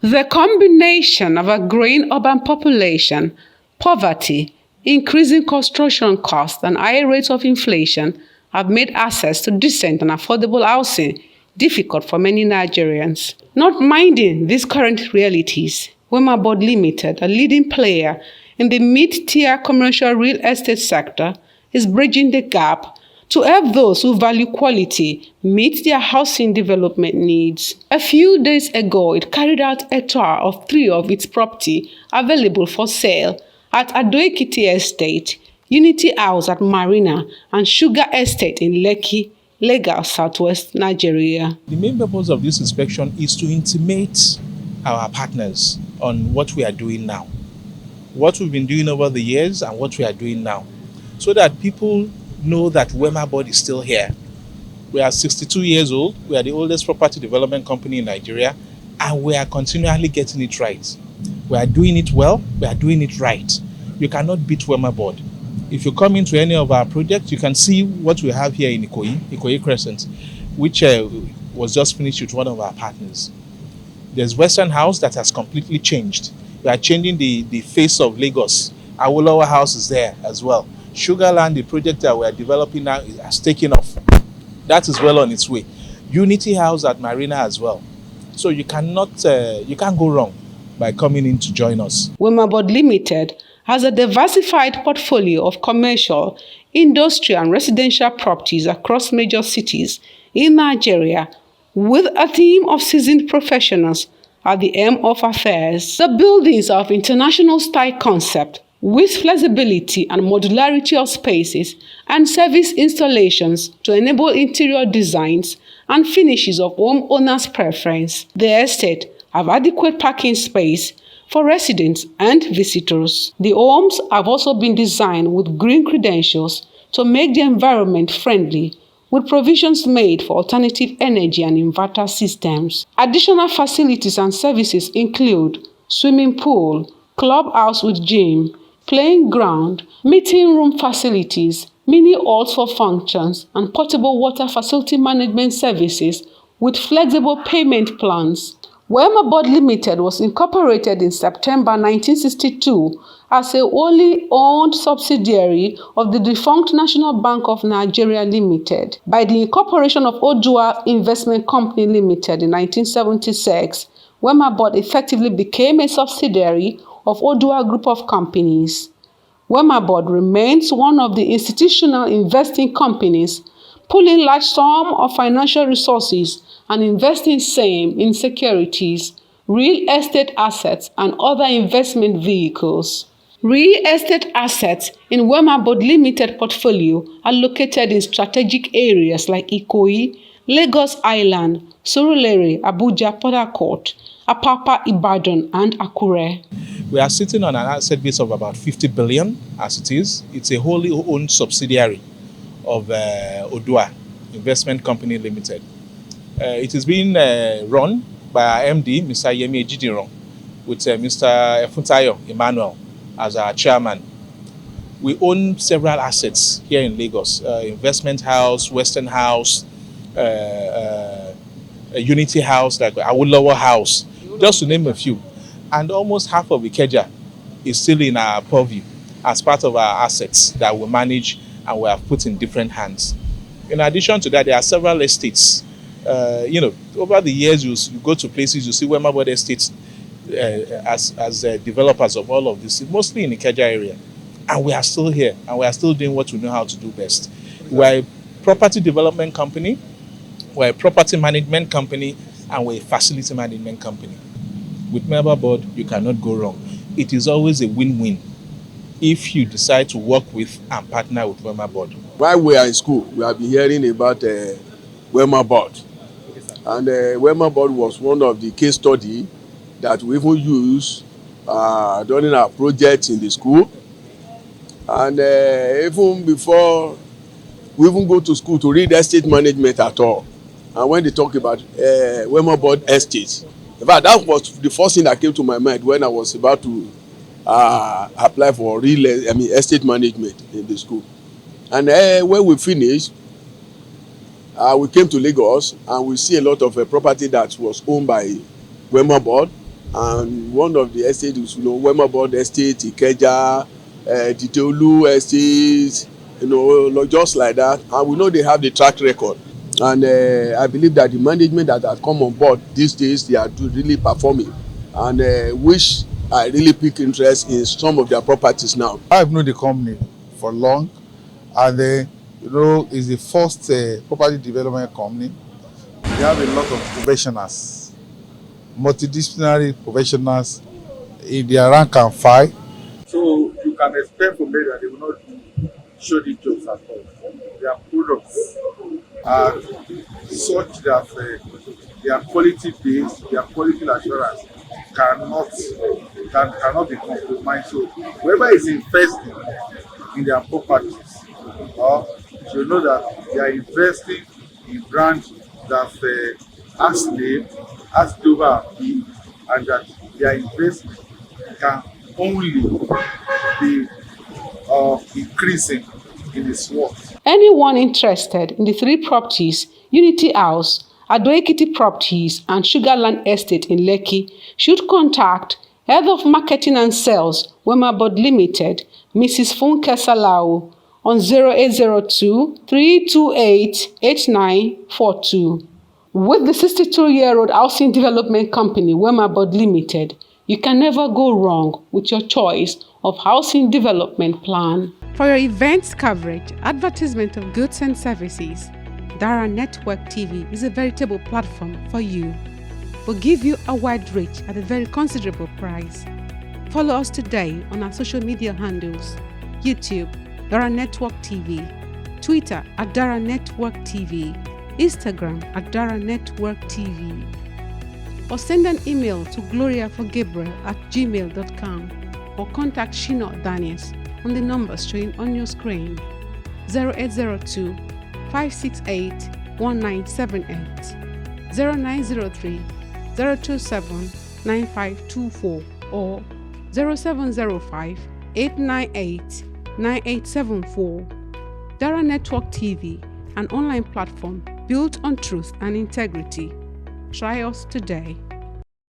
The combination of a growing urban population, poverty, increasing construction costs, and high rates of inflation have made access to decent and affordable housing difficult for many Nigerians. Not minding these current realities, Wemabod Ltd, a leading player in the mid-tier commercial real estate sector, is bridging the gap to help those who value quality meet their housing development needs. A few days ago, it carried out a tour of 3 of its property available for sale at Ado-Ekiti Estate, Unity House at Marina, and Sugar Estate in Lekki, Lagos, Southwest Nigeria. The main purpose of this inspection is to intimate our partners on what we are doing now, what we've been doing over the years and what we are doing now, so that people know that Wemabod is still here. We are 62 years old. We are the oldest property development company in Nigeria, and we are continually getting it right. We are doing it well. We are doing it right. You cannot beat Wemabod. If you come into any of our projects, you can see what we have here in Ikoyi Crescent, which was just finished with one of our partners. There's Western House that has completely changed. We are changing the face of Lagos. Our lower house is there as well. Sugarland, the project that we are developing now, has taken off. That is well on its way. Unity House at Marina as well. So you can't go wrong by coming in to join us. Wemabod Ltd has a diversified portfolio of commercial, industrial, and residential properties across major cities in Nigeria, with a team of seasoned professionals at the helm of affairs. The buildings are of international style concept, with flexibility and modularity of spaces and service installations to enable interior designs and finishes of homeowners' preference. The estate have adequate parking space for residents and visitors. The homes have also been designed with green credentials to make the environment friendly, with provisions made for alternative energy and inverter systems. Additional facilities and services include swimming pool, clubhouse with gym, playing ground, meeting room facilities, mini halls for functions, and portable water facility management services with flexible payment plans. Wemabod Ltd was incorporated in September 1962 as a wholly owned subsidiary of the defunct National Bank of Nigeria Limited. By the incorporation of Odua Investment Company Limited in 1976, Wemabod effectively became a subsidiary of Odua Group of Companies. Wemabod remains one of the institutional investing companies, pulling large sums of financial resources and investing same in securities, real estate assets, and other investment vehicles. Real estate assets in Wemabod Ltd portfolio are located in strategic areas like Ikoyi, Lagos Island, Surulere, Abuja, Port Harcourt, Apapa, Ibadan, and Akure. We are sitting on an asset base of about 50 billion as it is. It's a wholly owned subsidiary of Odua Investment Company Limited. It is being run by our MD, Mr. Yemi Ejidiron, with Mr. Efuntayo Emmanuel as our chairman. We own several assets here in Lagos: Investment House, Western House, a Unity House, like our lower house, just to name a few. And almost half of Ikeja is still in our purview as part of our assets that we manage and we have put in different hands. In addition to that, there are several estates. Over the years, you go to places, you see Wemabod estates as developers of all of this, mostly in the Ikeja area. And we are still here, and we are still doing what we know how to do best. We're a property development company, we're a property management company, and we're a facility management company. With Wemabod, you cannot go wrong. It is always a win-win if you decide to work with and partner with Wemabod. While we are in school, we have been hearing about Wemabod. And Wemabod was one of the case studies that we even use during our projects in the school. And even before we even go to school to read estate management at all. And when they talk about Wemabod estates, in fact, that was the first thing that came to my mind when I was about to apply for estate management in the school. And when we finished, we came to Lagos and we see a lot of property that was owned by Wemabod. and one of the estates is, Wemabod Estate, Ikeja, Titeolu Estate, just like that. And we know they have the track record. And I believe that the management that has come on board these days, they are really performing, and which I really pick interest in some of their properties now. I've known the company for long, and it's the first property development company. They have a lot of professionals, multidisciplinary professionals in their rank and file. So you can expect from them that they will not do shoddy jobs at all. Their products are such that their quality base, their quality assurance cannot be compromised. So whoever is investing in their properties, should know that they are investing in brands that has name, has global appeal, and that their investment can only be increasing in its worth. Anyone interested in the 3 properties, Unity House, Ado Ekiti Properties, and Sugarland Estate in Lekki, should contact Head of Marketing and Sales, Wemabod Ltd, Mrs. Funke Salau, on 0802-328-8942. With the 62-year-old housing development company, Wemabod Ltd, you can never go wrong with your choice of housing development plan. For your events coverage, advertisement of goods and services, Dara Network TV is a veritable platform for you. We'll give you a wide reach at a very considerable price. Follow us today on our social media handles: YouTube, Dara Network TV, Twitter at Dara Network TV, Instagram at Dara Network TV. Or send an email to gloriaforgabriel@gmail.com or contact Shino Daniels on the numbers showing on your screen: 0802 568 1978, 0903 027 9524, or 0705 898 9874. Dara Network TV, an online platform built on truth and integrity. Try us today.